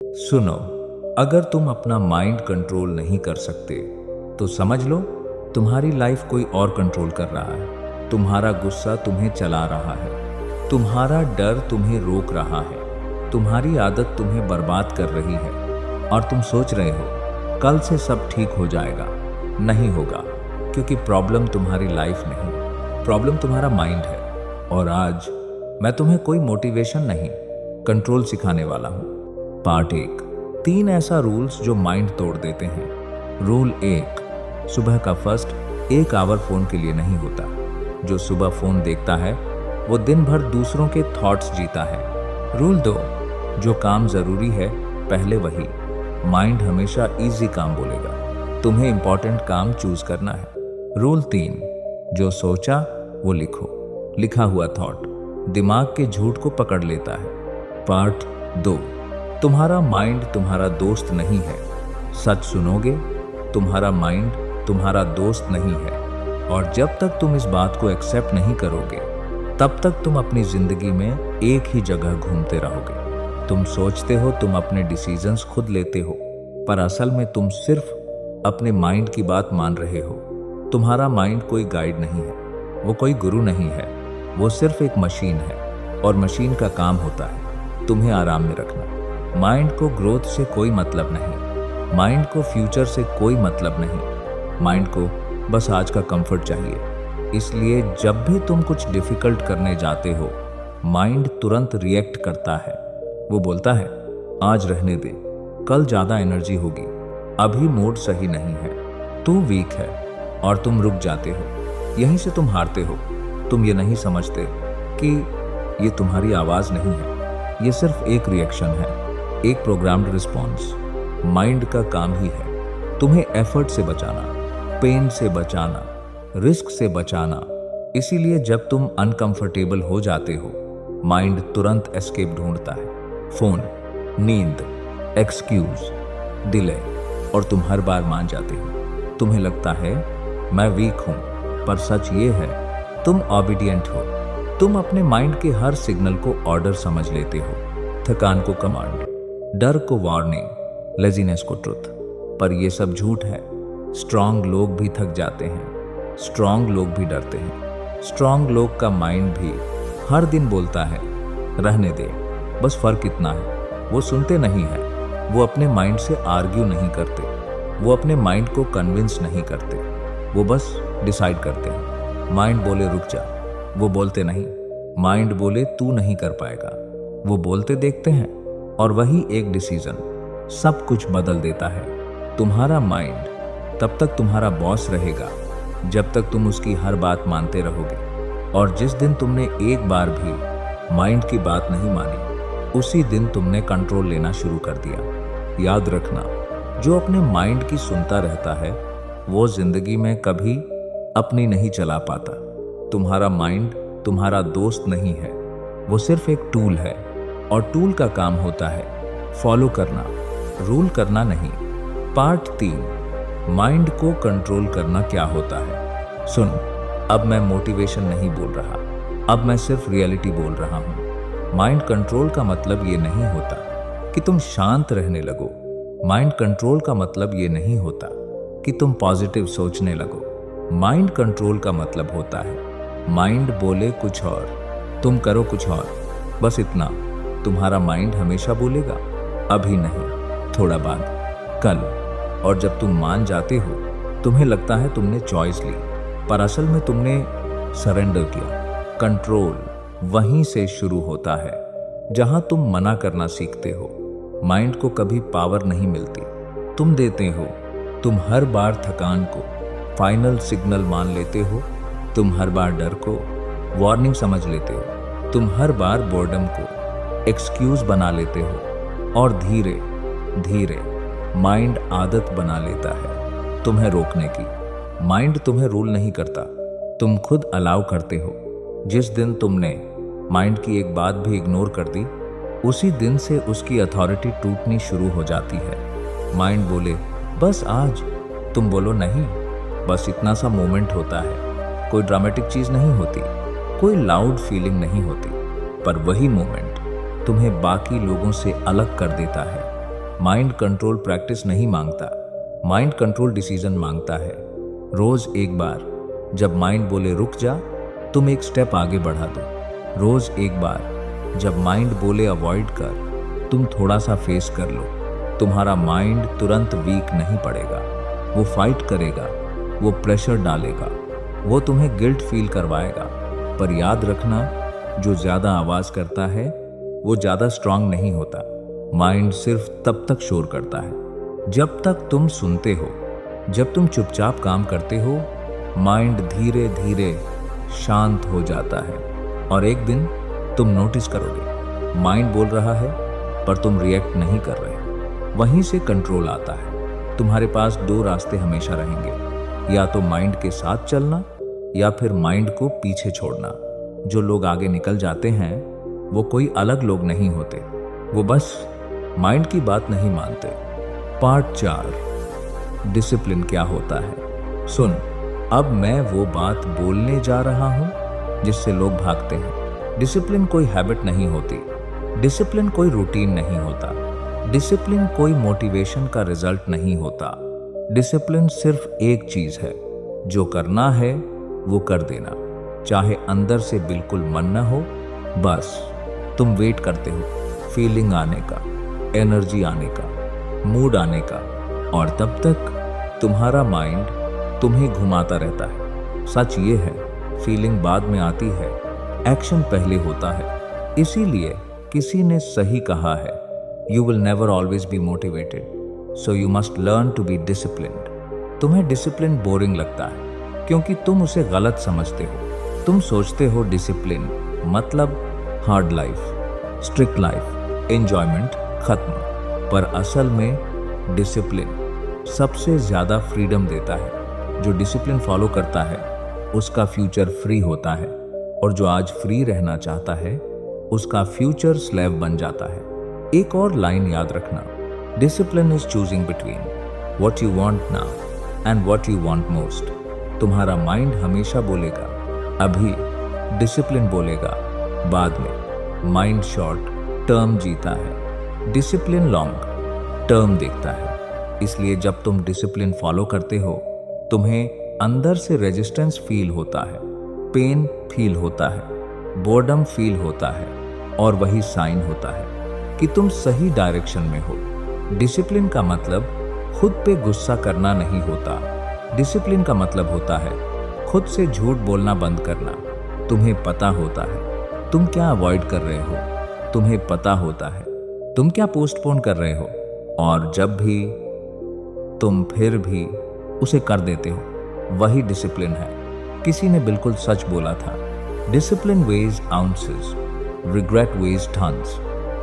सुनो, अगर तुम अपना माइंड कंट्रोल नहीं कर सकते तो समझ लो तुम्हारी लाइफ कोई और कंट्रोल कर रहा है। तुम्हारा गुस्सा तुम्हें चला रहा है, तुम्हारा डर तुम्हें रोक रहा है, तुम्हारी आदत तुम्हें बर्बाद कर रही है और तुम सोच रहे हो कल से सब ठीक हो जाएगा। नहीं होगा, क्योंकि प्रॉब्लम तुम्हारी लाइफ नहीं, प्रॉब्लम तुम्हारा माइंड है। और आज मैं तुम्हें कोई मोटिवेशन नहीं, कंट्रोल सिखाने वाला हूं। पार्ट 1, 3 ऐसा रूल्स जो माइंड तोड़ देते हैं। रूल 1, सुबह का फर्स्ट 1 आवर फोन के लिए नहीं होता। जो सुबह फोन देखता है वो दिन भर दूसरों के थॉट्स जीता है। रूल 2, जो काम जरूरी है पहले वही। माइंड हमेशा इजी काम बोलेगा, तुम्हें इंपॉर्टेंट काम चूज करना है। रूल 3, जो सोचा वो लिखो। लिखा हुआ थॉट दिमाग के झूठ को पकड़ लेता है। पार्ट 2, तुम्हारा माइंड तुम्हारा दोस्त नहीं है। सच सुनोगे, तुम्हारा माइंड तुम्हारा दोस्त नहीं है। और जब तक तुम इस बात को एक्सेप्ट नहीं करोगे तब तक तुम अपनी जिंदगी में एक ही जगह घूमते रहोगे। तुम सोचते हो तुम अपने डिसीजंस खुद लेते हो, पर असल में तुम सिर्फ अपने माइंड की बात मान रहे हो। तुम्हारा माइंड कोई गाइड नहीं है, वो कोई गुरु नहीं है, वो सिर्फ एक मशीन है। और मशीन का काम होता है तुम्हें आराम में रखना। माइंड को ग्रोथ से कोई मतलब नहीं, माइंड को फ्यूचर से कोई मतलब नहीं। माइंड को बस आज का कंफर्ट चाहिए। इसलिए जब भी तुम कुछ डिफिकल्ट करने जाते हो, माइंड तुरंत रिएक्ट करता है। वो बोलता है आज रहने दे, कल ज्यादा एनर्जी होगी, अभी मूड सही नहीं है, तू वीक है। और तुम रुक जाते हो। यहीं से तुम हारते हो। तुम ये नहीं समझते कि ये तुम्हारी आवाज नहीं है, ये सिर्फ एक रिएक्शन है, एक प्रोग्राम्ड रिस्पॉन्स। माइंड का काम ही है तुम्हें एफर्ट से बचाना, पेन से बचाना, रिस्क से बचाना। इसीलिए जब तुम अनकंफर्टेबल हो जाते हो, माइंड तुरंत एस्केप ढूंढता है। फोन, नींद, एक्सक्यूज, डिले, और तुम हर बार मान जाते हो। तुम्हें लगता है मैं वीक हूं, पर सच ये है तुम ओबीडिएंट हो। तुम अपने माइंड के हर सिग्नल को ऑर्डर समझ लेते हो। थकान को कमांड, डर को वार्निंग, लेजीनेस को ट्रुथ। पर ये सब झूठ है। स्ट्रांग लोग भी थक जाते हैं, स्ट्रांग लोग भी डरते हैं। स्ट्रांग लोग का माइंड भी हर दिन बोलता है रहने दे, बस फर्क इतना है वो सुनते नहीं है। वो अपने माइंड से आर्ग्यू नहीं करते, वो अपने माइंड को कन्विंस नहीं करते, वो बस डिसाइड करते हैं। माइंड बोले रुक जा, वो बोलते नहीं। माइंड बोले तू नहीं कर पाएगा, वो बोलते देखते हैं। और वही एक डिसीजन सब कुछ बदल देता है। तुम्हारा माइंड तब तक तुम्हारा बॉस रहेगा जब तक तुम उसकी हर बात मानते रहोगे। और जिस दिन तुमने एक बार भी माइंड की बात नहीं मानी, उसी दिन तुमने कंट्रोल लेना शुरू कर दिया। याद रखना, जो अपने माइंड की सुनता रहता है वो जिंदगी में कभी अपनी नहीं चला पाता। तुम्हारा माइंड तुम्हारा दोस्त नहीं है, वो सिर्फ एक टूल है। और टूल का काम होता है फॉलो करना, रूल करना नहीं। पार्ट 3, माइंड को कंट्रोल करना क्या होता है। सुन, अब मैं मोटिवेशन नहीं बोल रहा, अब मैं सिर्फ रियलिटी बोल रहा हूं। माइंड कंट्रोल का मतलब ये नहीं होता कि तुम शांत रहने लगो। माइंड कंट्रोल का मतलब ये नहीं होता कि तुम पॉजिटिव सोचने लगो। माइंड कंट्रोल का मतलब होता है माइंड बोले कुछ और, तुम करो कुछ और, बस इतना। तुम्हारा माइंड हमेशा बोलेगा अभी नहीं, थोड़ा बाद, कल। और जब तुम मान जाते हो तुम्हें लगता है तुमने चॉइस ली, पर असल में तुमने सरेंडर किया। कंट्रोल वहीं से शुरू होता है जहां तुम मना करना सीखते हो। माइंड को कभी पावर नहीं मिलती, तुम देते हो। तुम हर बार थकान को फाइनल सिग्नल मान लेते हो, तुम हर बार डर को वार्निंग समझ लेते हो, तुम हर बार बोर्डम को एक्सक्यूज बना लेते हो। और धीरे धीरे माइंड आदत बना लेता है तुम्हें रोकने की। माइंड तुम्हें रूल नहीं करता, तुम खुद अलाउ करते हो। जिस दिन तुमने माइंड की एक बात भी इग्नोर कर दी, उसी दिन से उसकी अथॉरिटी टूटनी शुरू हो जाती है। माइंड बोले बस आज, तुम बोलो नहीं, बस इतना सा मोमेंट होता है, कोई ड्रामेटिक चीज नहीं होती, कोई लाउड फीलिंग नहीं होती। पर वही मोमेंट तुम्हें बाकी लोगों से अलग कर देता है। माइंड कंट्रोल प्रैक्टिस नहीं मांगता, माइंड कंट्रोल डिसीजन मांगता है। रोज एक बार जब माइंड बोले रुक जा, तुम एक स्टेप आगे बढ़ा दो। रोज एक बार जब माइंड बोले अवॉइड कर, तुम थोड़ा सा फेस कर लो। तुम्हारा माइंड तुरंत वीक नहीं पड़ेगा, वो फाइट करेगा, वो प्रेशर डालेगा, वो तुम्हें गिल्ट फील करवाएगा। पर याद रखना, जो ज्यादा आवाज करता है वो ज्यादा स्ट्रांग नहीं होता। माइंड सिर्फ तब तक शोर करता है जब तक तुम सुनते हो। जब तुम चुपचाप काम करते हो, माइंड धीरे धीरे शांत हो जाता है और एक दिन तुम नोटिस करोगे माइंड बोल रहा है पर तुम रिएक्ट नहीं कर रहे। वहीं से कंट्रोल आता है। तुम्हारे पास दो रास्ते हमेशा रहेंगे, या तो माइंड के साथ चलना या फिर माइंड को पीछे छोड़ना। जो लोग आगे निकल जाते हैं वो कोई अलग लोग नहीं होते, वो बस माइंड की बात नहीं मानते। पार्ट 4, डिसिप्लिन क्या होता है। सुन, अब मैं वो बात बोलने जा रहा हूं जिससे लोग भागते हैं। डिसिप्लिन कोई हैबिट नहीं होती, डिसिप्लिन कोई रूटीन नहीं होता, डिसिप्लिन कोई मोटिवेशन का रिजल्ट नहीं होता। डिसिप्लिन सिर्फ एक चीज है, जो करना है वो कर देना, चाहे अंदर से बिल्कुल मन न हो। बस तुम वेट करते हो फीलिंग आने का, एनर्जी आने का, मूड आने का, और तब तक तुम्हारा माइंड तुम्हें घुमाता रहता है। सच ये है, फीलिंग बाद में आती है, एक्शन पहले होता है। इसीलिए किसी ने सही कहा है, you will never always be motivated, so you must learn to be disciplined. तुम्हें डिसिप्लिन बोरिंग लगता है क्योंकि तुम उसे गलत समझते हो। तुम सोचते हो डिसिप्लिन मतलब hard life, strict life, enjoyment खत्म। पर असल में डिसिप्लिन सबसे ज्यादा फ्रीडम देता है। जो डिसिप्लिन फॉलो करता है उसका फ्यूचर फ्री होता है, और जो आज फ्री रहना चाहता है उसका फ्यूचर स्लेव बन जाता है। एक और लाइन याद रखना, discipline is choosing between what you want now and what you want most. तुम्हारा माइंड हमेशा बोलेगा अभी, डिसिप्लिन बोलेगा बाद में। माइंड शॉर्ट टर्म जीता है, डिसिप्लिन लॉन्ग टर्म देखता है। इसलिए जब तुम डिसिप्लिन फॉलो करते हो, तुम्हें अंदर से रेजिस्टेंस फील होता है, पेन फील होता है, बोर्डम फील होता है, और वही साइन होता है कि तुम सही डायरेक्शन में हो। डिसिप्लिन का मतलब खुद पे गुस्सा करना नहीं होता। डिसिप्लिन का मतलब होता है खुद से झूठ बोलना बंद करना। तुम्हें पता होता है तुम क्या अवॉइड कर रहे हो, तुम्हें पता होता है तुम क्या पोस्टपोन कर रहे हो, और जब भी तुम फिर भी उसे कर देते हो, वही डिसिप्लिन है। किसी ने बिल्कुल सच बोला था, discipline weighs ounces, regret weighs tons.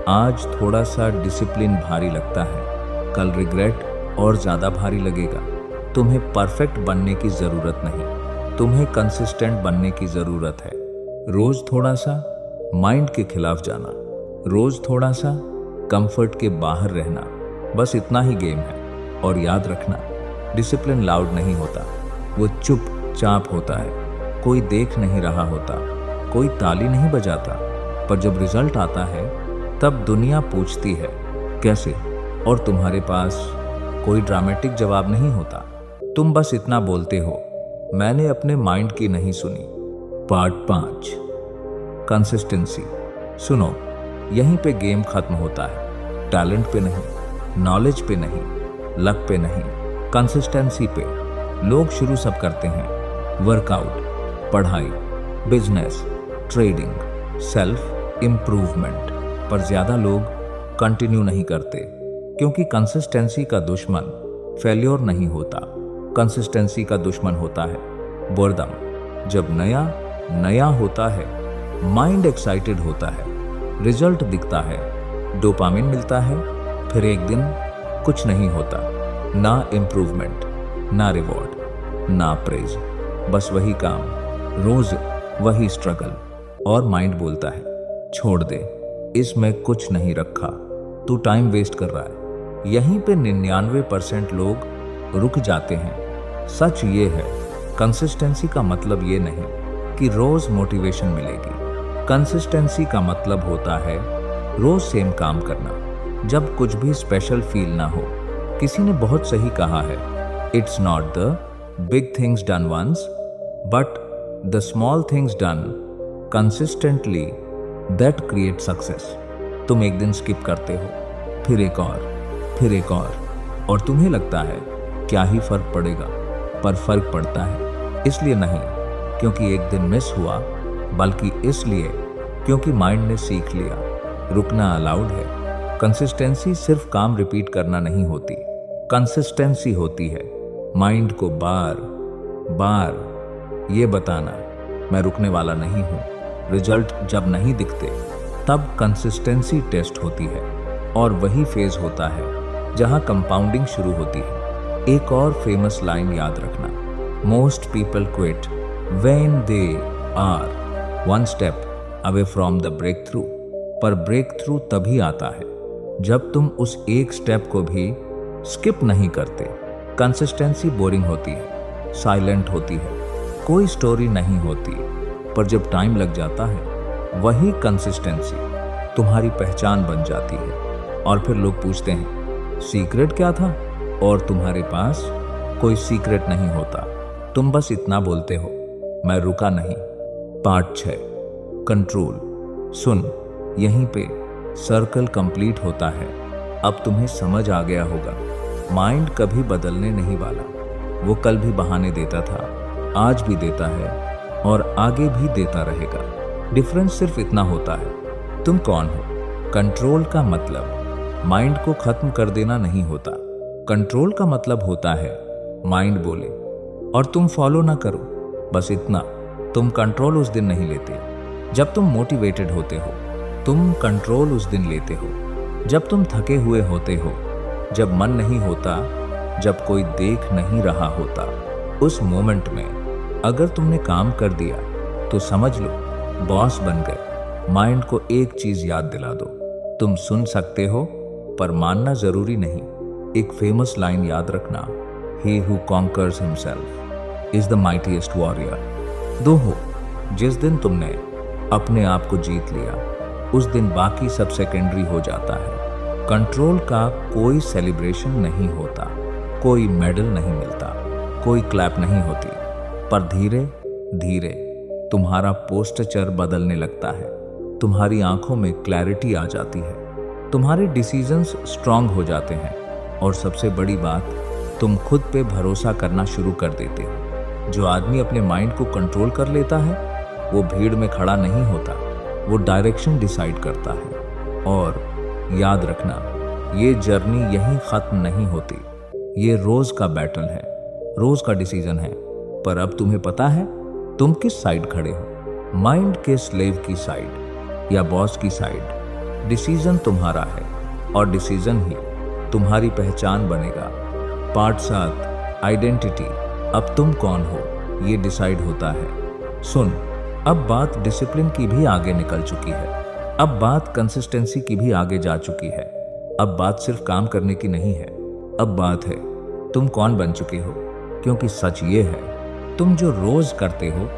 आज थोड़ा सा डिसिप्लिन भारी लगता है, कल रिग्रेट और ज्यादा भारी लगेगा। तुम्हें परफेक्ट बनने की जरूरत नहीं, तुम्हें कंसिस्टेंट बनने की जरूरत है। रोज थोड़ा सा माइंड के खिलाफ जाना, रोज थोड़ा सा कंफर्ट के बाहर रहना, बस इतना ही गेम है। और याद रखना, डिसिप्लिन लाउड नहीं होता, वो चुपचाप होता है। कोई देख नहीं रहा होता, कोई ताली नहीं बजाता, पर जब रिजल्ट आता है तब दुनिया पूछती है कैसे, और तुम्हारे पास कोई ड्रामेटिक जवाब नहीं होता। तुम बस इतना बोलते हो, मैंने अपने माइंड की नहीं सुनी। Part 5, consistency. सुनो, यहीं पे गेम खत्म होता है। टैलेंट पे नहीं, नॉलेज पे नहीं, लक पे नहीं, कंसिस्टेंसी पे। लोग शुरू सब करते हैं, वर्कआउट, पढ़ाई, बिजनेस, ट्रेडिंग, सेल्फ इम्प्रूवमेंट, पर ज्यादा लोग कंटिन्यू नहीं करते क्योंकि कंसिस्टेंसी का दुश्मन फेल्योर नहीं होता, कंसिस्टेंसी का दुश्मन होता है बोर्डम। जब नया नया होता है, माइंड एक्साइटेड होता है, रिजल्ट दिखता है, डोपामिन मिलता है, फिर एक दिन कुछ नहीं होता, ना इम्प्रूवमेंट, ना रिवॉर्ड, ना प्रेज, बस वही काम, रोज वही स्ट्रगल, और माइंड बोलता है छोड़ दे, इसमें कुछ नहीं रखा, तू टाइम वेस्ट कर रहा है। यहीं पे 99% लोग रुक जाते हैं। सच ये है, कंसिस्टेंसी का मतलब ये नहीं कि रोज मोटिवेशन मिलेगी। कंसिस्टेंसी का मतलब होता है रोज सेम काम करना, जब कुछ भी स्पेशल फील ना हो। किसी ने बहुत सही कहा है, it's not the big things done once but the small things done consistently that create success. तुम एक दिन स्किप करते हो, फिर एक और तुम्हें लगता है क्या ही फर्क पड़ेगा, पर फर्क पड़ता है। इसलिए नहीं क्योंकि एक दिन मिस हुआ, बल्कि इसलिए क्योंकि माइंड ने सीख लिया रुकना अलाउड है। कंसिस्टेंसी सिर्फ काम रिपीट करना नहीं होती, कंसिस्टेंसी होती है माइंड को बार बार ये बताना, मैं रुकने वाला नहीं हूँ। रिजल्ट जब नहीं दिखते तब कंसिस्टेंसी टेस्ट होती है, और वही फेज होता है जहां कंपाउंडिंग शुरू होती है। एक और फेमस लाइन याद रखना, most people quit when they are one step away from the breakthrough. पर ब्रेक थ्रू तभी आता है जब तुम उस एक स्टेप को भी स्किप नहीं करते। कंसिस्टेंसी बोरिंग होती है, साइलेंट होती है, कोई स्टोरी नहीं होती, पर जब टाइम लग जाता है वही कंसिस्टेंसी तुम्हारी पहचान बन जाती है। और फिर लोग पूछते हैं सीक्रेट क्या था, और तुम्हारे पास कोई सीक्रेट नहीं होता, तुम बस इतना बोलते हो, मैं रुका नहीं। Part 6 control. सुन, यहीं पे सर्कल कंप्लीट होता है। अब तुम्हें समझ आ गया होगा, माइंड कभी बदलने नहीं वाला। वो कल भी बहाने देता था, आज भी देता है और आगे भी देता रहेगा। डिफरेंस सिर्फ इतना होता है, तुम कौन हो। कंट्रोल का मतलब माइंड को खत्म कर देना नहीं होता। कंट्रोल का मतलब होता है माइंड बोले और तुम फॉलो ना करो, बस इतना। तुम कंट्रोल उस दिन नहीं लेते जब तुम मोटिवेटेड होते हो, तुम कंट्रोल उस दिन लेते हो जब तुम थके हुए होते हो, जब मन नहीं होता, जब कोई देख नहीं रहा होता। उस मोमेंट में अगर तुमने काम कर दिया तो समझ लो बॉस बन गए। माइंड को एक चीज याद दिला दो, तुम सुन सकते हो पर मानना जरूरी नहीं। एक फेमस लाइन याद रखना, he who conquers himself is the mightiest warrior। दो हो, जिस दिन तुमने अपने आप को जीत लिया उस दिन बाकी सब सेकेंडरी हो जाता है। कंट्रोल का कोई सेलिब्रेशन नहीं होता, कोई मेडल नहीं मिलता, कोई क्लैप नहीं होती, पर धीरे धीरे तुम्हारा पोस्चर बदलने लगता है, तुम्हारी आंखों में क्लैरिटी आ जाती है, तुम्हारे डिसीजंस स्ट्रांग हो जाते हैं, और सबसे बड़ी बात, तुम खुद पे भरोसा करना शुरू कर देते हो। जो आदमी अपने माइंड को कंट्रोल कर लेता है वो भीड़ में खड़ा नहीं होता, वो डायरेक्शन डिसाइड करता है। और याद रखना, ये जर्नी यहीं खत्म नहीं होती, ये रोज का बैटल है, रोज का डिसीजन है। पर अब तुम्हें पता है तुम किस साइड खड़े हो, माइंड के स्लेव की साइड या बॉस की साइड। डिसीजन तुम्हारा है और डिसीजन ही तुम्हारी पहचान बनेगा। Part 7 identity. अब तुम कौन हो ये डिसाइड होता है। सुन, अब बात डिसिप्लिन की भी आगे निकल चुकी है, अब बात कंसिस्टेंसी की भी आगे जा चुकी है। अब बात सिर्फ काम करने की नहीं है, अब बात है तुम कौन बन चुके हो। क्योंकि सच ये है, तुम जो रोज करते हो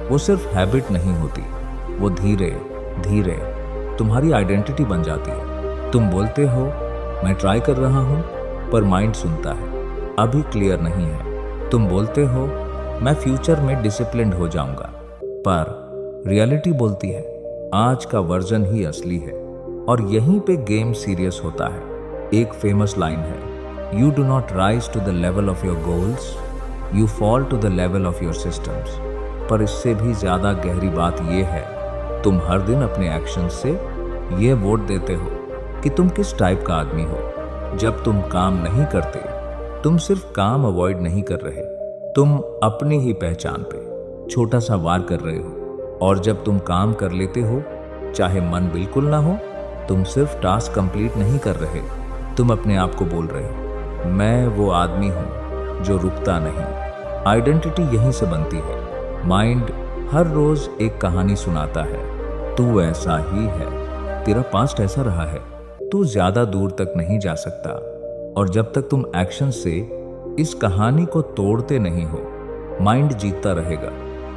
वो सिर्फ हैबिट नहीं होती, वो धीरे धीरे तुम्हारी आइडेंटिटी बन जाती है। तुम बोलते हो मैं ट्राई कर रहा हूं, पर माइंड सुनता है अभी क्लियर नहीं है। तुम बोलते हो मैं फ्यूचर में डिसिप्लिन्ड हो जाऊंगा, पर रियलिटी बोलती है आज का वर्जन ही असली है। और यहीं पे गेम सीरियस होता है। एक फेमस लाइन है, you do not rise to the level of your goals, you fall to the level of your systems. पर इससे भी ज्यादा गहरी बात यह है, तुम हर दिन अपने एक्शन से ये वोट देते हो कि तुम किस टाइप का आदमी हो। जब तुम काम नहीं करते, तुम सिर्फ काम अवॉइड नहीं कर रहे, तुम अपनी ही पहचान पे छोटा सा वार कर रहे हो। और जब तुम काम कर लेते हो, चाहे मन बिल्कुल ना हो, तुम सिर्फ टास्क कंप्लीट नहीं कर रहे, तुम अपने आप को बोल रहे हो मैं वो आदमी हूं जो रुकता नहीं। आइडेंटिटी यहीं से बनती है। माइंड हर रोज एक कहानी सुनाता है, तू ऐसा ही है, तेरा पास्ट ऐसा रहा है, तू ज्यादा दूर तक नहीं जा सकता। और जब तक तुम एक्शन से इस कहानी को तोड़ते नहीं हो, माइंड जीतता रहेगा।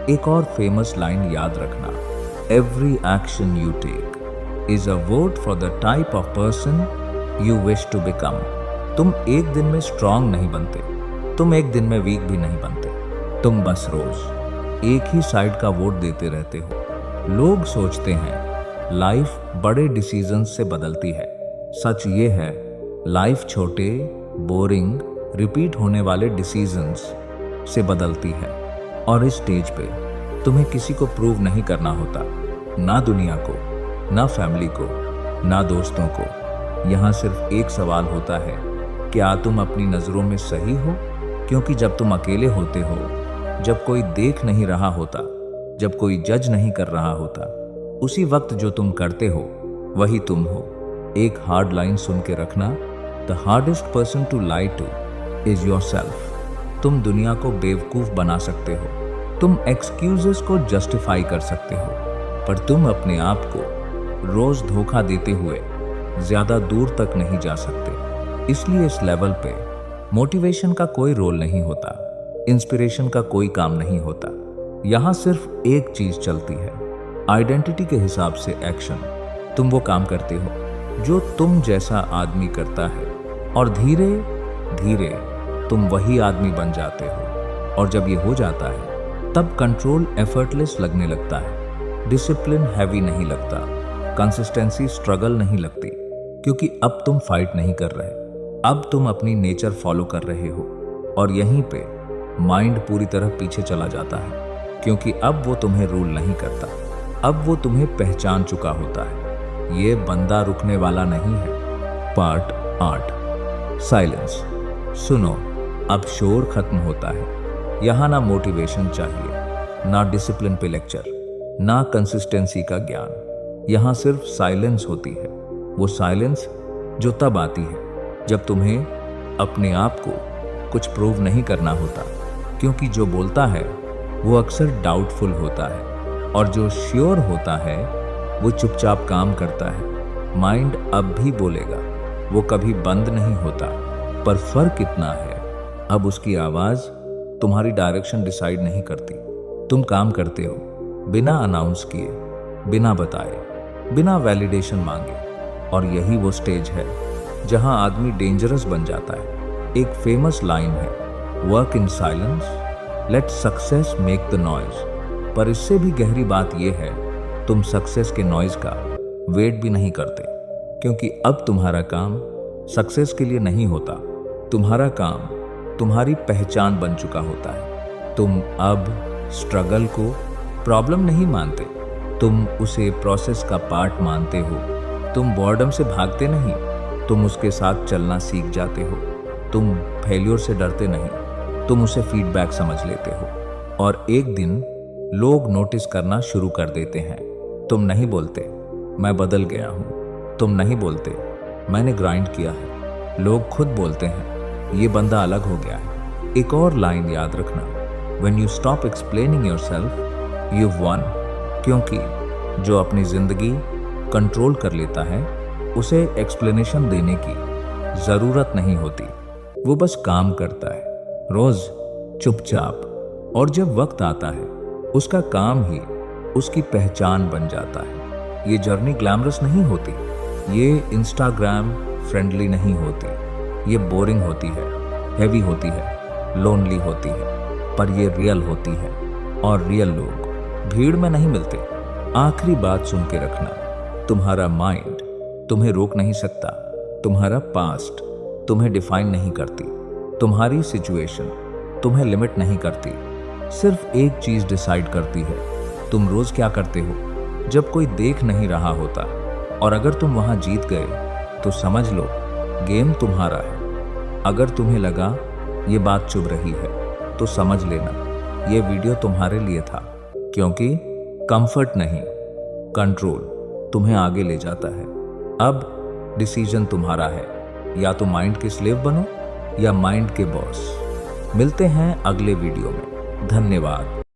एक और फेमस लाइन याद रखना, every action you take is a vote for the type of person you wish to become. तुम एक दिन में स्ट्रांग नहीं बनते, तुम एक दिन में वीक भी नहीं बनते। तुम बस रोज एक ही साइड का वोट देते रहते हो। लोग सोचते हैं लाइफ बड़े डिसीजंस से बदलती है। सच ये है, लाइफ छोटे, बोरिंग, रिपीट होने वाले डिसीजंस से बदलती है। और इस स्टेज पे तुम्हें किसी को प्रूव नहीं करना होता, ना दुनिया को, ना फैमिली को, ना दोस्तों को। यहाँ सिर्फ एक सवाल होता है, क्या तुम अपनी नज़रों में सही हो? क्योंकि जब तुम अकेले होते हो, जब कोई देख नहीं रहा होता, जब कोई जज नहीं कर रहा होता, उसी वक्त जो तुम करते हो वही तुम हो। एक हार्ड लाइन सुन के रखना, the hardest person to lie to is yourself. तुम दुनिया को बेवकूफ बना सकते हो, तुम एक्सक्यूजेस को जस्टिफाई कर सकते हो, पर तुम अपने आप को रोज धोखा देते हुए ज्यादा दूर तक नहीं जा सकते। इसलिए इस लेवल पे मोटिवेशन का कोई रोल नहीं होता, इंस्पिरेशन का कोई काम नहीं होता। यहाँ सिर्फ एक चीज चलती है, आइडेंटिटी के हिसाब से एक्शन। तुम वो काम करते हो जो तुम जैसा आदमी करता है, और धीरे धीरे तुम वही आदमी बन जाते हो। और जब ये हो जाता है, तब कंट्रोल एफर्टलेस लगने लगता है, डिसिप्लिन हैवी नहीं लगता, कंसिस्टेंसी स्ट्रगल नहीं लगती, क्योंकि अब तुम फाइट नहीं कर रहे, अब तुम अपनी नेचर फॉलो कर रहे हो। और यहीं पे माइंड पूरी तरह पीछे चला जाता है, क्योंकि अब वो तुम्हें रूल नहीं करता, अब वो तुम्हें पहचान चुका होता है। ये बंदा रुकने वाला नहीं है। Part 8, silence. सुनो, अब शोर खत्म होता है। यहाँ ना मोटिवेशन चाहिए, ना डिसिप्लिन पे लेक्चर, ना कंसिस्टेंसी का ज्ञान। यहाँ सिर्फ साइलेंस होती है। वो साइलेंस जो तब आती है जब तुम्हें अपने आप को कुछ प्रूव नहीं करना होता, क्योंकि जो बोलता है वो अक्सर डाउटफुल होता है, और जो श्योर होता है वो चुपचाप काम करता है। माइंड अब भी बोलेगा, वो कभी बंद नहीं होता, पर फर्क इतना है, अब उसकी आवाज तुम्हारी डायरेक्शन डिसाइड नहीं करती। तुम काम करते हो बिना अनाउंस किए, बिना बताए, बिना वैलिडेशन मांगे। और यही वो स्टेज है जहां आदमी डेंजरस बन जाता है। एक फेमस लाइन है, work in silence, let success make the noise. पर इससे भी गहरी बात यह है, तुम सक्सेस के नॉइज का वेट भी नहीं करते, क्योंकि अब तुम्हारा काम सक्सेस के लिए नहीं होता, तुम्हारा काम तुम्हारी पहचान बन चुका होता है। तुम अब स्ट्रगल को प्रॉब्लम नहीं मानते, तुम उसे प्रोसेस का पार्ट मानते हो। तुम बॉर्डम से भागते नहीं, तुम उसके साथ चलना सीख जाते हो। तुम फेल्योर से डरते नहीं, तुम उसे फीडबैक समझ लेते हो। और एक दिन लोग नोटिस करना शुरू कर देते हैं। तुम नहीं बोलते मैं बदल गया हूं, तुम नहीं बोलते मैंने ग्राइंड किया है, लोग खुद बोलते हैं ये बंदा अलग हो गया है। एक और लाइन याद रखना, when you stop explaining yourself you one. क्योंकि जो अपनी जिंदगी कंट्रोल कर लेता है, उसे एक्सप्लेनेशन देने की जरूरत नहीं होती, वो बस काम करता है रोज चुपचाप। और जब वक्त आता है, उसका काम ही उसकी पहचान बन जाता है। ये जर्नी ग्लैमरस नहीं होती, ये इंस्टाग्राम फ्रेंडली नहीं होती, ये बोरिंग होती है, हैवी होती है, लोनली होती है, पर ये रियल होती है। और रियल लोग भीड़ में नहीं मिलते। आखिरी बात सुन के रखना, तुम्हारा माइंड तुम्हें रोक नहीं सकता, तुम्हारा पास्ट तुम्हें डिफाइन नहीं करती, तुम्हारी सिचुएशन तुम्हें लिमिट नहीं करती। सिर्फ एक चीज डिसाइड करती है, तुम रोज क्या करते हो जब कोई देख नहीं रहा होता। और अगर तुम वहां जीत गए तो समझ लो गेम तुम्हारा है। अगर तुम्हें लगा ये बात चुभ रही है तो समझ लेना ये वीडियो तुम्हारे लिए था, क्योंकि कंफर्ट नहीं, कंट्रोल तुम्हें आगे ले जाता है। अब डिसीजन तुम्हारा है, या तो माइंड के स्लेव बनो या माइंड के बॉस। मिलते हैं अगले वीडियो में। धन्यवाद।